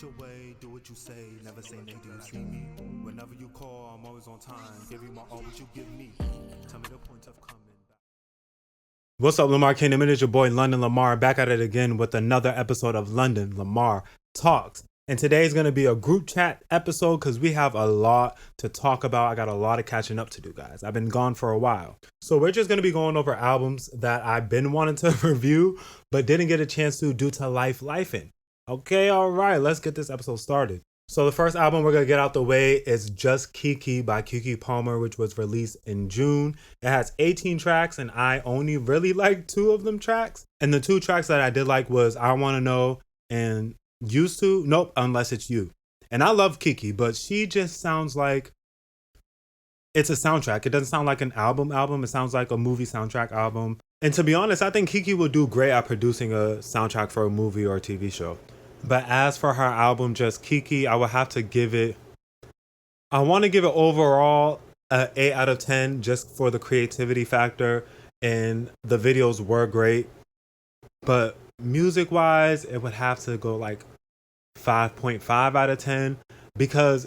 it your way, do what you say, never say nay, do you see me? Whenever you call, I'm always on time, give you my all, what you give me. Tell me the point of coming back. What's up, Lamarr Kingdom? It is your boy, London Lamarr, back at it again with another episode of London Lamarr Talks. And today's going to be a group chat episode because we have a lot to talk about. I got a lot of catching up to do, guys. I've been gone for a while. So we're just going to be going over albums that I've been wanting to review, but didn't get a chance to due to lifing. Okay, all right, let's get this episode started. So the first album we're going to get out the way is Just Keke by Keke Palmer, which was released in June. It has 18 tracks, and I only really like 2 of them tracks. And the 2 tracks that I did like was I Wanna Know and Used To. Nope, Unless It's You. And I love Keke, but she just sounds like it's a soundtrack. It doesn't sound like an album. It sounds like a movie soundtrack album. And to be honest, I think Keke would do great at producing a soundtrack for a movie or a TV show. But as for her album, Just Keke, I would have to give it, I want to give it overall an 8 out of 10 just for the creativity factor. And the videos were great. But music-wise, it would have to go like 5.5 out of 10 because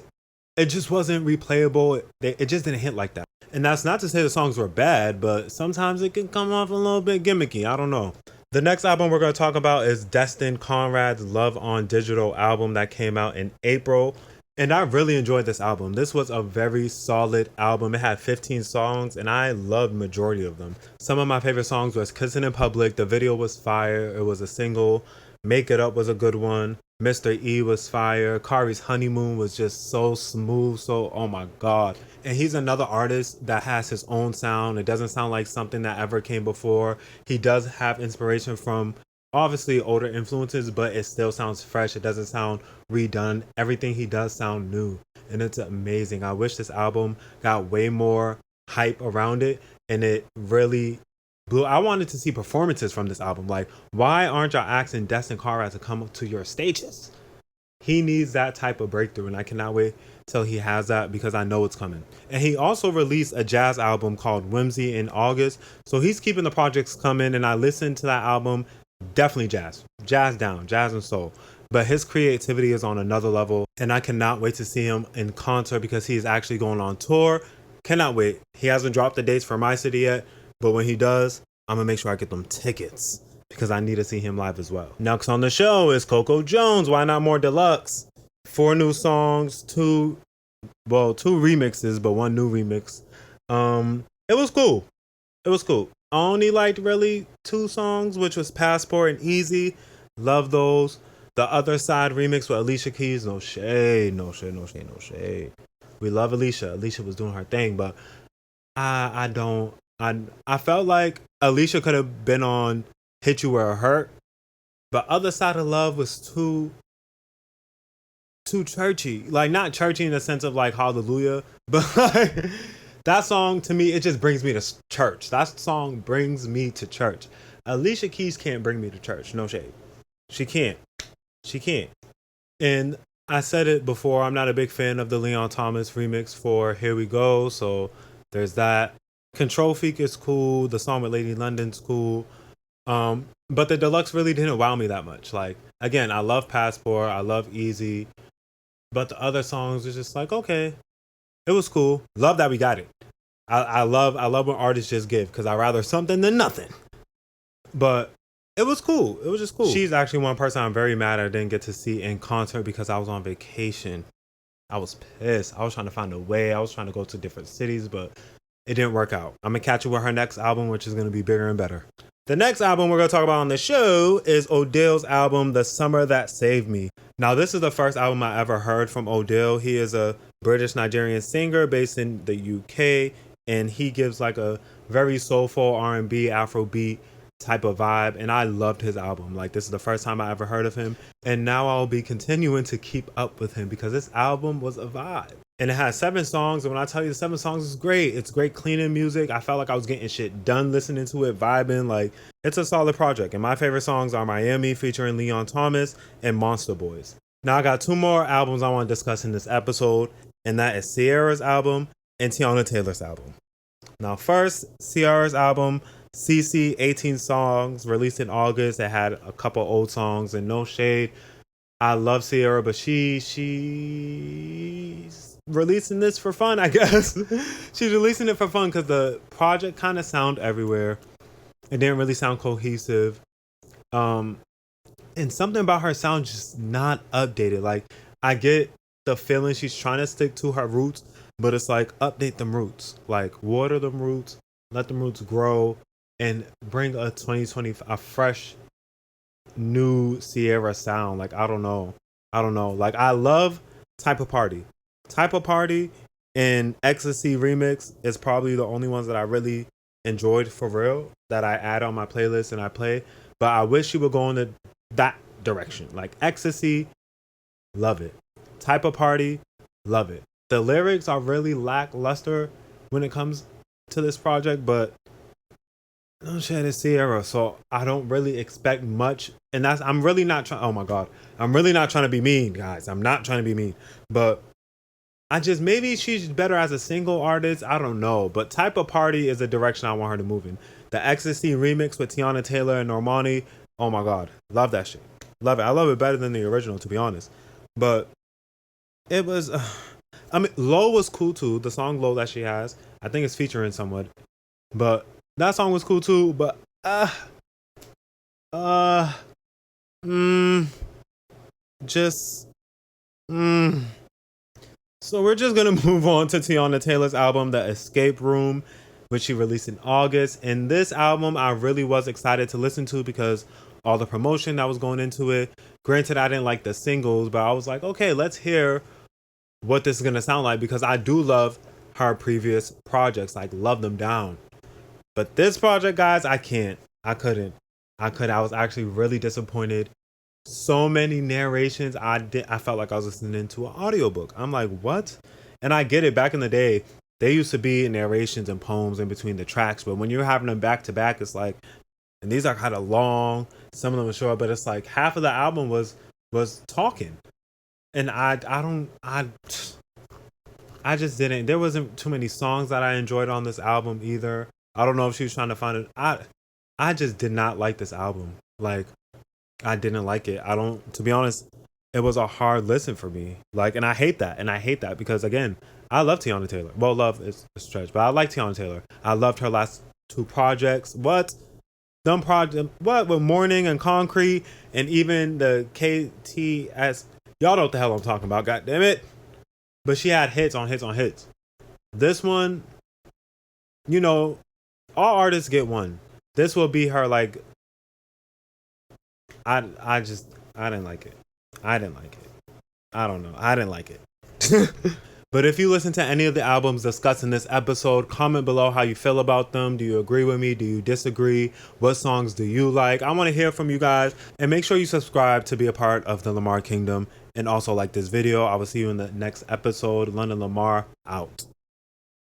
it just wasn't replayable. It just didn't hit like that. And that's not to say the songs were bad, but sometimes it can come off a little bit gimmicky. I don't know. The next album we're going to talk about is Destin Conrad's Love on Digital album that came out in April. And I really enjoyed this album. This was a very solid album. It had 15 songs, and I loved majority of them. Some of my favorite songs was Kissing in Public. The video was fire. It was a single. Make It Up was a good one. Mr. E was fire. Kari's Honeymoon was just so smooth. So, oh my God. And he's another artist that has his own sound. It doesn't sound like something that ever came before. He does have inspiration from obviously older influences, but it still sounds fresh. It doesn't sound redone. Everything he does sound new. And it's amazing. I wish this album got way more hype around it. And it really blew. I wanted to see performances from this album. Like, why aren't y'all asking Destin Conrad to come to your stages? He needs that type of breakthrough, and I cannot wait till he has that because I know it's coming. And he also released a jazz album called Whimsy in August. So he's keeping the projects coming, and I listened to that album. Definitely jazz down, jazz and soul. But his creativity is on another level, and I cannot wait to see him in concert because he's actually going on tour. Cannot wait. He hasn't dropped the dates for my city yet, but when he does, I'm going to make sure I get them tickets because I need to see him live as well. Next on the show is Coco Jones, Why Not More Deluxe. 4 new songs, 2 remixes, but 1 new remix. It was cool. I only liked really 2 songs, which was Passport and Easy. Love those. The Other Side remix with Alicia Keys, no shade. We love Alicia. Alicia was doing her thing, but I felt like Alicia could have been on Hit You Where It Hurt, but Other Side of Love was too churchy. Like, not churchy in the sense of like hallelujah, but like that song to me, it just brings me to church. That song brings me to church. Alicia Keys can't bring me to church. No shade. She can't. And I said it before, I'm not a big fan of the Leon Thomas remix for Here We Go. So there's that. Control Freak is cool. The song with Lady London's cool. But the deluxe really didn't wow me that much. Like, again, I love Passport. I love Easy. But the other songs was just like, okay, it was cool. Love that we got it. I love when artists just give because I'd rather something than nothing. But it was cool. It was just cool. She's actually one person I'm very mad I didn't get to see in concert because I was on vacation. I was pissed. I was trying to find a way. I was trying to go to different cities, but it didn't work out. I'm going to catch you with her next album, which is going to be bigger and better. The next album we're going to talk about on the show is Odeal's album, The Summer That Saved Me. Now, this is the first album I ever heard from Odeal. He is a British-Nigerian singer based in the UK, and he gives like a very soulful R&B, Afrobeat type of vibe, and I loved his album. Like, this is the first time I ever heard of him, and now I'll be continuing to keep up with him because this album was a vibe. And it has 7 songs, and when I tell you the 7 songs is great, it's great cleaning music. I felt like I was getting shit done listening to it, vibing. Like, it's a solid project. And my favorite songs are Miami featuring Leon Thomas and Monster Boys. Now I got 2 more albums I want to discuss in this episode, and that is Ciara's album and Teyana Taylor's album. Now first, Ciara's album, Cici, 18 songs, released in August. It had a couple old songs, and no shade, I love Ciara, but she's releasing this for fun, I guess. She's releasing it for fun because the project kind of sound everywhere. It didn't really sound cohesive. And something about her sound just not updated. Like, I get the feeling she's trying to stick to her roots, but it's like, update them roots. Like, water them roots, let them roots grow, and bring a 2020, a fresh, new Ciara sound. Like, I don't know. Like, I love Type of Party. Type of Party and Ecstasy Remix is probably the only ones that I really enjoyed for real that I add on my playlist and I play. But I wish she would go in that direction. Like, Ecstasy, love it. Type of Party, love it. The lyrics are really lackluster when it comes to this project, but no shit, it's Ciara, so I don't really expect much. And I'm really not trying. Oh my god, I'm really not trying to be mean, guys. I'm not trying to be mean, but maybe she's better as a single artist. I don't know, but Type of Party is the direction I want her to move in. The Ecstasy remix with Teyana Taylor and Normani. Oh my god, love that shit. Love it. I love it better than the original, to be honest. But it was. I mean, Low was cool too. The song Low that she has, I think it's featuring someone, but that song was cool too. But just So we're just gonna move on to Teyana Taylor's album, The Escape Room, which she released in August. And this album I really was excited to listen to because all the promotion that was going into it. Granted, I didn't like the singles, but I was like, okay, let's hear what this is gonna sound like because I do love her previous projects, like Love Them Down. But this project, guys, I couldn't. I was actually really disappointed. So many narrations. I felt like I was listening to an audiobook. I'm like, what? And I get it. Back in the day, they used to be narrations and poems in between the tracks. But when you're having them back to back, it's like, and these are kind of long. Some of them are short, but it's like half of the album was talking. And I just didn't. There wasn't too many songs that I enjoyed on this album either. I don't know if she was trying to find it. I just did not like this album. Like, I didn't like it. To be honest, it was a hard listen for me. Like, and I hate that. And I hate that because, again, I love Teyana Taylor. Well, love is a stretch, but I like Teyana Taylor. I loved her last two projects. What? With Morning and Concrete and even the KTS. Y'all know what the hell I'm talking about. God damn it. But she had hits on hits on hits. This one, you know, all artists get one. This will be her, like, I didn't like it. I didn't like it. I don't know. I didn't like it. But if you listen to any of the albums discussed in this episode, comment below how you feel about them. Do you agree with me? Do you disagree? What songs do you like? I want to hear from you guys. And make sure you subscribe to be a part of the Lamarr Kingdom. And also like this video. I will see you in the next episode. London Lamarr out.